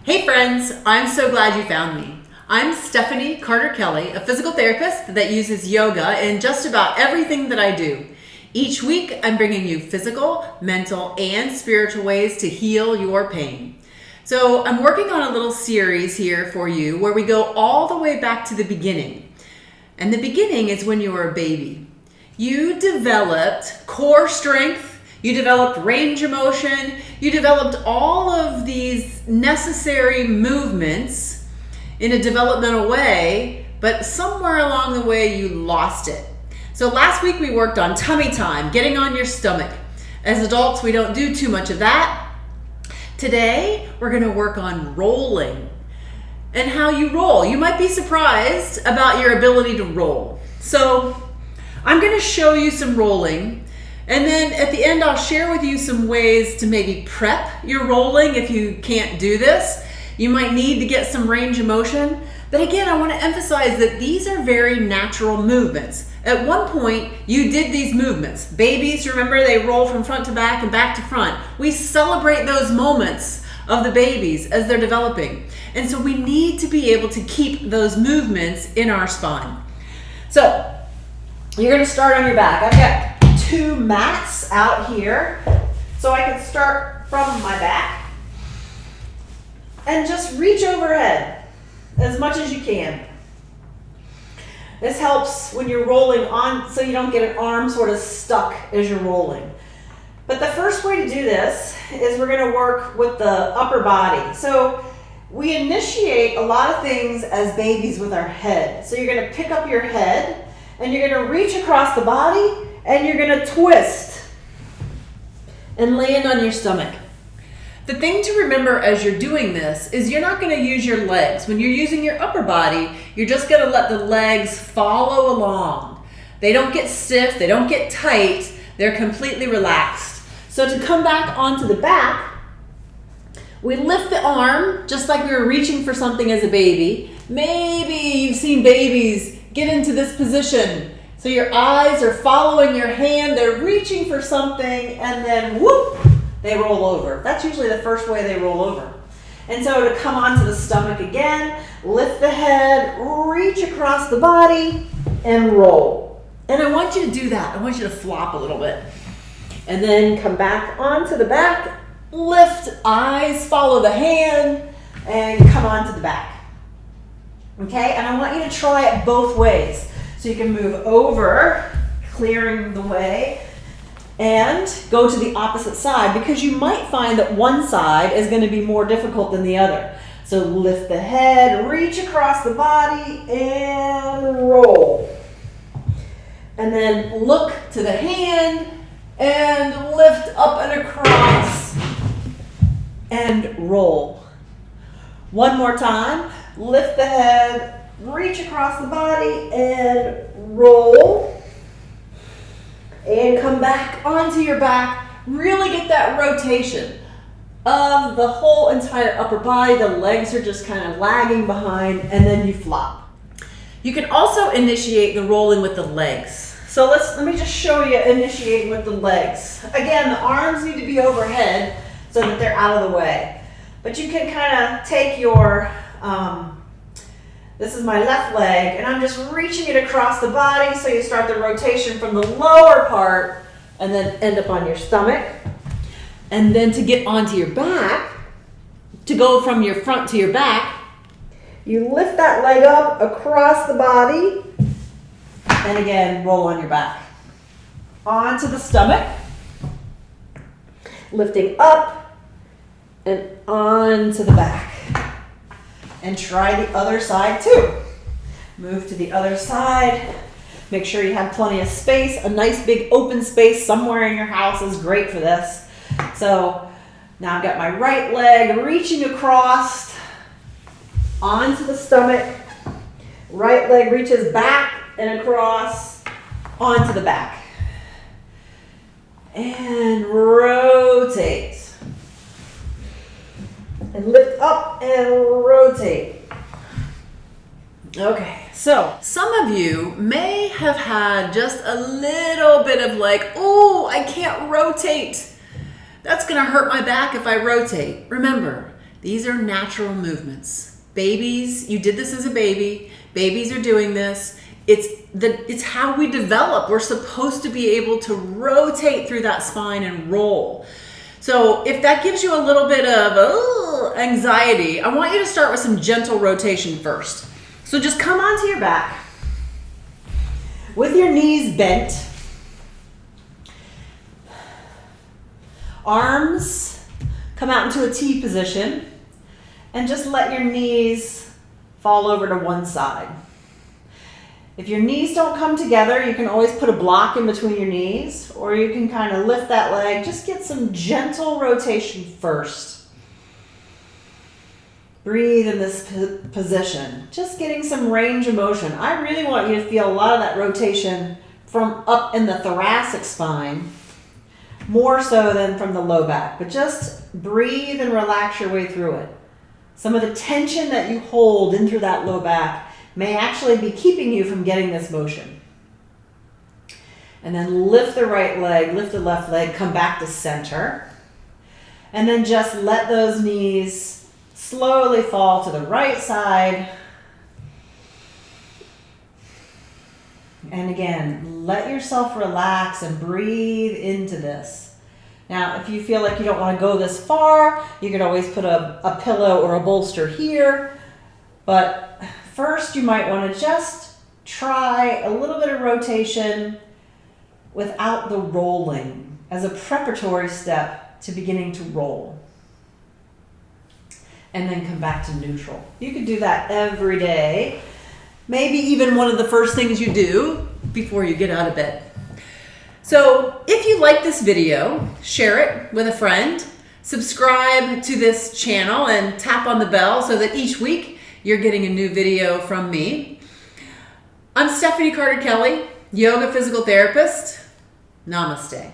Hey friends, I'm so glad you found me. I'm Stephanie Carter-Kelly, a physical therapist that uses yoga in just about everything that I do. Each week, I'm bringing you physical, mental, and spiritual ways to heal your pain. So I'm working on a little series here for you where we go all the way back to the beginning. And the beginning is when you were a baby. You developed core strength, you developed range of motion, you developed all of these necessary movements in a developmental way, but somewhere along the way you lost it. So last week we worked on tummy time, getting on your stomach. As adults, we don't do too much of that. Today, we're gonna work on rolling and how you roll. You might be surprised about your ability to roll. So I'm gonna show you some rolling, and then at the end I'll share with you some ways to maybe prep your rolling if you can't do this. You might need to get some range of motion. But again, I want to emphasize that these are very natural movements. At one point, you did these movements. Babies, remember, they roll from front to back and back to front. We celebrate those moments of the babies as they're developing. And so we need to be able to keep those movements in our spine. So you're going to start on your back. I've got 2 mats out here, so I can start from my back and just reach overhead as much as you can. This helps when you're rolling on so you don't get an arm sort of stuck as you're rolling. But the first way to do this is we're going to work with the upper body. So we initiate a lot of things as babies with our head. So you're going to pick up your head and you're going to reach across the body and you're going to twist and land on your stomach. The thing to remember as you're doing this is you're not going to use your legs. When you're using your upper body, you're just going to let the legs follow along. They don't get stiff, they don't get tight, they're completely relaxed. So to come back onto the back, we lift the arm just like we were reaching for something as a baby. Maybe you've seen babies get into this position. So your eyes are following your hand, they're reaching for something, and then whoop, they roll over. That's usually the first way they roll over. And so to come onto the stomach again, lift the head, reach across the body, and roll. And I want you to do that. I want you to flop a little bit. And then come back onto the back, lift, eyes follow the hand, and come onto the back. Okay, and I want you to try it both ways. So you can move over, clearing the way, and go to the opposite side because you might find that one side is going to be more difficult than the other. So lift the head, reach across the body, and roll. And then look to the hand and lift up and across and roll. One more time, lift the head, reach across the body and roll. And come back onto your back. Really get that rotation of the whole entire upper body. The legs are just kind of lagging behind, and then you flop. You can also initiate the rolling with the legs. So let me just show you initiating with the legs. Again, the arms need to be overhead so that they're out of the way. But you can kind of take your this is my left leg, and I'm just reaching it across the body, so you start the rotation from the lower part and then end up on your stomach. And then to get onto your back, to go from your front to your back, you lift that leg up across the body, and again, roll on your back. Onto the stomach, lifting up and onto the back. And try the other side too. Move to the other side. Make sure you have plenty of space. A nice big open space somewhere in your house is great for this. So now I've got my right leg reaching across onto the stomach. Right leg reaches back and across onto the back. And rotate. And lift up and rotate. Okay, so some of you may have had just a little bit of like, oh, I can't rotate. That's gonna hurt my back if I rotate. Remember, These are natural movements. Babies, you did this as a baby. Babies are doing this. It's how we develop. We're supposed to be able to rotate through that spine and roll. So if that gives you a little bit of anxiety, I want you to start with some gentle rotation first. So just come onto your back with your knees bent. Arms come out into a T position and just let your knees fall over to one side. If your knees don't come together, you can always put a block in between your knees, or you can kind of lift that leg. Just get some gentle rotation first. Breathe in this position. Just getting some range of motion. I really want you to feel a lot of that rotation from up in the thoracic spine, more so than from the low back. But just breathe and relax your way through it. Some of the tension that you hold in through that low back may actually be keeping you from getting this motion. And then lift the right leg, lift the left leg, come back to center. And then just let those knees slowly fall to the right side. And again, let yourself relax and breathe into this. Now, if you feel like you don't want to go this far, you can always put a pillow or a bolster here. But first, you might want to just try a little bit of rotation without the rolling as a preparatory step to beginning to roll. And then come back to neutral. You could do that every day. Maybe even one of the first things you do before you get out of bed. So if you like this video, share it with a friend. Subscribe to this channel and tap on the bell so that each week you're getting a new video from me. I'm Stephanie Carter Kelly, yoga physical therapist. Namaste.